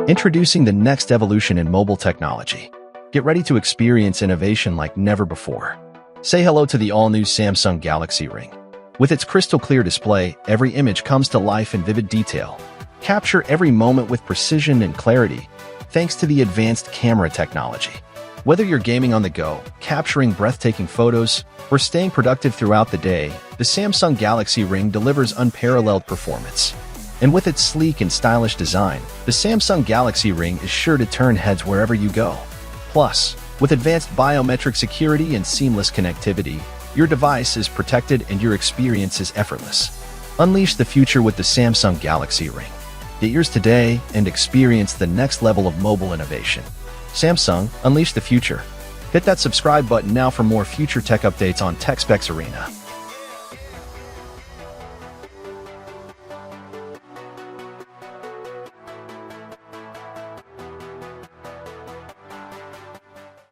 Introducing the next evolution in mobile technology. Get ready to experience innovation like never before. Say hello to the all-new Samsung Galaxy Ring. With its crystal-clear display, every image comes to life in vivid detail. Capture every moment with precision and clarity, thanks to the advanced camera technology. Whether you're gaming on the go, capturing breathtaking photos, or staying productive throughout the day, the Samsung Galaxy Ring delivers unparalleled performance. And with its sleek and stylish design, the Samsung Galaxy Ring is sure to turn heads wherever you go. Plus, with advanced biometric security and seamless connectivity, your device is protected and your experience is effortless. Unleash the future with the Samsung Galaxy Ring. Get yours today and experience the next level of mobile innovation. Samsung, unleash the future. Hit that subscribe button now for more future tech updates on TechSpecs Arena.